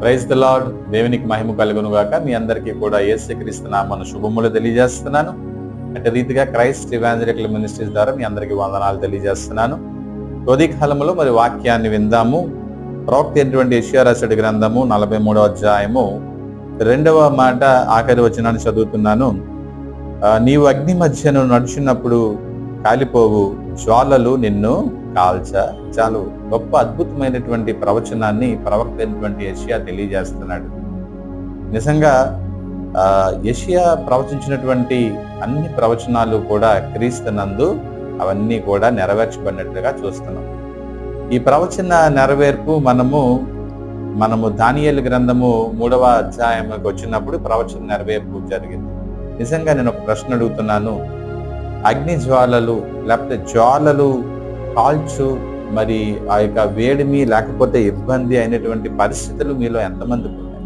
Praise the lord. దేవునికి మహిమ కలుగును గాక. మీ అందరికీ కూడా యేసుక్రీస్తు నామమున శుభములు తెలియజేస్తున్నాను. అదే రీతిగా క్రైస్ట్ ఇవాంజలికల్ మినిస్ట్రీస్ ద్వారా మీ అందరికీ వందనాలు తెలియజేస్తున్నాను. ఉదయకాలములో మరి వాక్యాన్ని విందాము. ప్రవక్త అయినటువంటి యెషయా రాసిన గ్రంథము 43వ అధ్యాయము 2వ మాట ఆఖరి వచనాన్ని చదువుతున్నాను. నీవు అగ్ని మధ్యను నడుచున్నప్పుడు కాలిపోవు, జ్వాలలు నిన్ను కాల్చ. చాలు గొప్ప అద్భుతమైనటువంటి ప్రవచనాన్ని ప్రవక్త అయినటువంటి యెషయా తెలియజేస్తున్నాడు. నిజంగా యెషయా ప్రవచించినటువంటి అన్ని ప్రవచనాలు కూడా క్రీస్తునందు అవన్నీ కూడా నెరవేర్చబడినట్లుగా చూస్తున్నాం. ఈ ప్రవచన నెరవేర్పు మనము దానియేలు గ్రంథము 3వ అధ్యాయంకి వచ్చినప్పుడు ప్రవచన నెరవేర్పు జరిగింది. నిజంగా నేను ఒక ప్రశ్న అడుగుతున్నాను. అగ్ని జ్వాలలు లేకపోతే జ్వాలలు కాల్చు, మరి ఆ యొక్క వేడిమి లేకపోతే ఇబ్బంది అయినటువంటి పరిస్థితులు మీలో ఎంతమందికి ఉన్నాయి?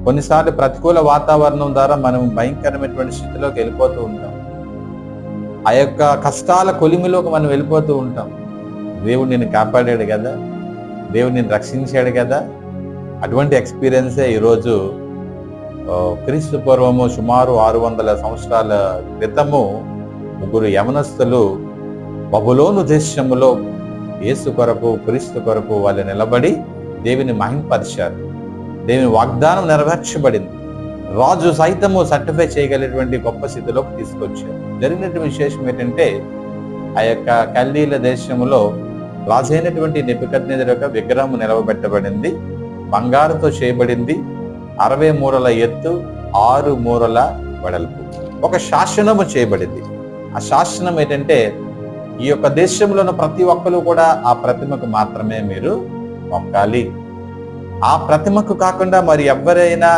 కొన్నిసార్లు ప్రతికూల వాతావరణం ద్వారా మనం భయంకరమైనటువంటి స్థితిలోకి వెళ్ళిపోతూ ఉంటాం. ఆ యొక్క కష్టాల కొలిమిలోకి మనం వెళ్ళిపోతూ ఉంటాం. దేవుడు నిన్ను కాపాడాడు కదా, దేవుడు నిన్ను రక్షించాడు కదా. అటువంటి ఎక్స్పీరియన్సే ఈరోజు క్రీస్తు పూర్వము సుమారు 600 సంవత్సరాల క్రితము ముగ్గురు యవనస్తులు బబులోను దేశములో యేసు కొరకు క్రీస్తు కొరకు వాళ్ళు నిలబడి దేవుని మహింపరిచారు. దేవుని వాగ్దానం నెరవేర్చబడింది. రాజు సైతము సర్టిఫై చేయగలిగినటువంటి గొప్ప స్థితిలోకి తీసుకొచ్చారు. జరిగినటువంటి విశేషం ఏంటంటే, ఆ యొక్క కల్దీల దేశంలో రాజు అయినటువంటి నెబుకద్నెజరు యొక్క విగ్రహం నిలవబెట్టబడింది. బంగారుతో చేయబడింది. 60 మూరల ఎత్తు, 6 మూరల వెడల్పు. ఒక శాసనము చేయబడింది. ఆ శాసనం ఏంటంటే, ఈ యొక్క దేశంలో ఉన్న ప్రతి ఒక్కరు కూడా ఆ ప్రతిమకు మాత్రమే మీరు మొక్కాలి. ఆ ప్రతిమకు కాకుండా మరి ఎవరైనా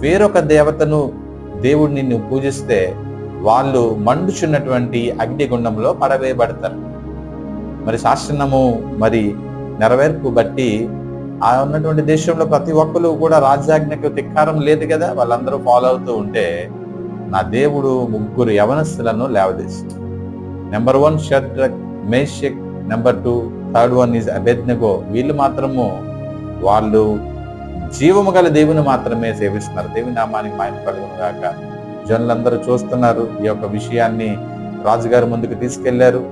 వేరొక దేవతను దేవుడు నిన్ను పూజిస్తే వాళ్ళు మండుచున్నటువంటి అగ్నిగుండంలో పడవేయబడతారు. మరి శాసనము మరి నెరవేర్పు బట్టి ఆ ఉన్నటువంటి దేశంలో ప్రతి ఒక్కరు కూడా రాజ్యాజ్ఞకు ధిక్కారం లేదు కదా, వాళ్ళందరూ ఫాలో అవుతూ ఉంటే నా దేవుడు ముగ్గురు యవనస్తులను లేవదీశాడు. Number 1 Shadrach, Meshach, number 2 third one is Abednego. వీళ్ళు మాత్రము వాళ్ళు జీవము గల దేవుని మాత్రమే సేవిస్తున్నారు. దేవుని నామానికి మహిమ కలుగును గాక. జనులందరూ చూస్తున్నారు. ఈ యొక్క విషయాన్ని రాజుగారి ముందుకు తీసుకెళ్లారు.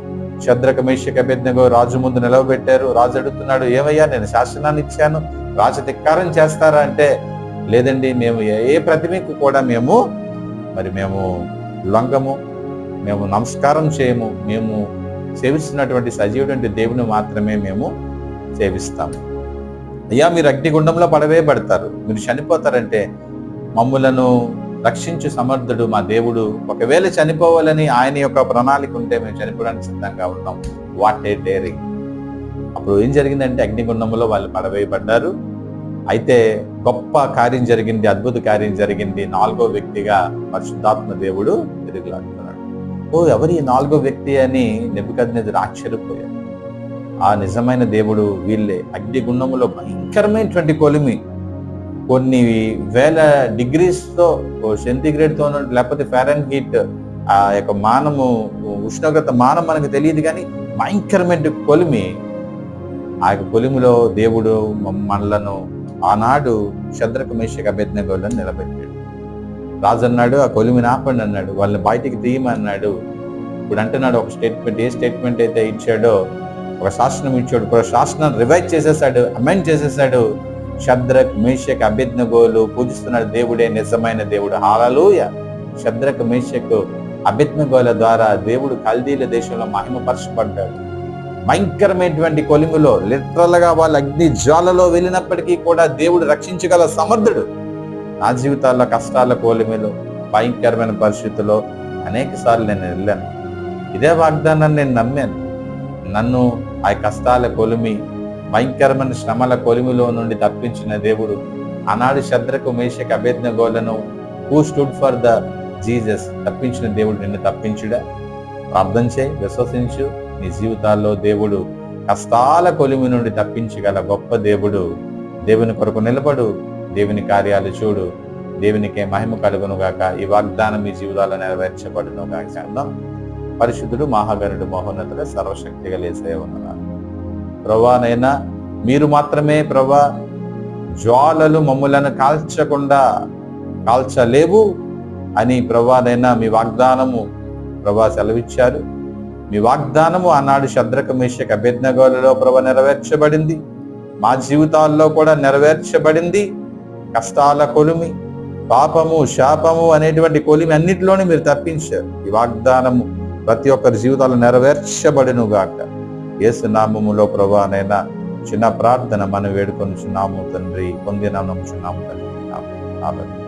షద్రక్, మేషక్, అబేద్నెగో రాజు ముందు నిలవబెట్టారు. రాజు అడుగుతున్నాడు, ఏమయ్యా నేను శాసనాన్ని ఇచ్చాను, రాజు ధిక్కారం చేస్తారా అంటే, లేదండి, మేము ఏ ప్రతిమకు కూడా మేము లొంగము, మేము నమస్కారం చేయము, మేము సేవిస్తున్నటువంటి సజీవుడు దేవుని మాత్రమే మేము సేవిస్తాము. అయ్యా మీరు అగ్నిగుండంలో పడవేయబడతారు, మీరు చనిపోతారంటే మమ్ములను రక్షించు సమర్థుడు మా దేవుడు. ఒకవేళ చనిపోవాలని ఆయన యొక్క ప్రణాళిక ఉంటే మేము చనిపోవడానికి సిద్ధంగా ఉన్నాం. What a daring. అప్పుడు ఏం జరిగిందంటే అగ్నిగుండంలో వాళ్ళు పడవేయబడ్డారు. అయితే గొప్ప కార్యం జరిగింది, అద్భుత కార్యం జరిగింది. 4వ వ్యక్తిగా పరిశుద్ధాత్మ దేవుడు తిరుగులాడుతున్నాడు. ఎవరి 4వ వ్యక్తి అని నెబుకద్నెజరు ఆశ్చర్యపోయాడు. ఆ నిజమైన దేవుడు వీళ్ళే. అగ్నిగుండములో భయంకరమైనటువంటి కొలిమి, కొన్ని వేల డిగ్రీస్తో సెంటిగ్రేడ్తో లేకపోతే ఫారెన్ హీట్, ఆ యొక్క ఉష్ణోగ్రత మనకు తెలియదు, కానీ భయంకరమైన కొలిమి. ఆ యొక్క కొలిమిలో దేవుడు మనలను ఆనాడు షద్రక్, మేషక్, అబేద్నెగోలను నిలబెట్టాడు. రాజు అన్నాడు, ఆ కొలిమిని ఆపండి అన్నాడు, వాళ్ళని బయటికి తీయమన్నాడు. ఇప్పుడు అంటున్నాడు ఒక స్టేట్మెంట్. ఏ స్టేట్మెంట్ అయితే ఇచ్చాడో, ఒక శాసనం ఇచ్చాడు, ఒక శాసనం రివైజ్ చేసేసాడు, అమెండ్ చేసేసాడు. షద్రక్, మేషక్, అబేద్నెగోలు పూజిస్తున్న దేవుడే నిజమైన దేవుడు. హల్లెలూయా. షద్రక్, మేషక్, అబేద్నెగోల ద్వారా దేవుడు కల్దీల దేశంలో మహిమపరచబడ్డాడు. భయంకరమైనటువంటి కొలిమిలో లిటరల్ గా వాళ్ళు అగ్ని జ్వాలలో వెళ్ళినప్పటికీ కూడా దేవుడు రక్షించగల సమర్థుడు. నా జీవితాల్లో కష్టాల కొలిమిలో, భయంకరమైన పరిస్థితుల్లో అనేక సార్లు నేను వెళ్ళాను. ఇదే వాగ్దానాన్ని నేను నమ్మాను. నన్ను ఆ కష్టాల కొలిమి, భయంకరమైన శ్రమల కొలిమిలో నుండి తప్పించిన దేవుడు ఆనాడు షద్రక్, మేషక్, అబేద్నెగోలను who stood for the Jesus తప్పించిన దేవుడు నిన్ను తప్పించుడా? ప్రార్థన చేయి, విశ్వసించు. నీ జీవితాల్లో దేవుడు కష్టాల కొలిమి నుండి తప్పించగల గొప్ప దేవుడు. దేవుని కొరకు నిలబడు, దేవుని కార్యాలు చూడు. దేవునికే మహిమ కలుగును గాక. ఈ వాగ్దానం మీ జీవితాల్లో నెరవేర్చబడును గాక. పరిశుద్ధుడు, మహాగణుడు, మహోన్నతుడు, సర్వశక్తిగా యేసయ్య ఉన్నాడు. ప్రభువా నైనా మీరు మాత్రమే ప్రభువా జ్వాలలు మమ్ములను కాల్చలేవు అని ప్రభువానైనా మీ వాగ్దానము ప్రభా సెలవిచ్చారు. మీ వాగ్దానము ఆనాడు శద్రక మేషక అబేద్నెగోలలో ప్రభా నెరవేర్చబడింది. మా జీవితాల్లో కూడా నెరవేర్చబడింది. కష్టాల కొలిమి, పాపము, శాపము అనేటువంటి కొలిమి అన్నిటిలోనే మీరు తప్పించారు. ఈ వాగ్దానము ప్రతి ఒక్కరి జీవితాలు నెరవేర్చబడును గాక. యేసు నామములో ప్రభువానైనా చిన్న ప్రార్థన మనం వేడుకొనుచున్నాము తండ్రి, పొందినాము తండ్రి. ఆమేన్.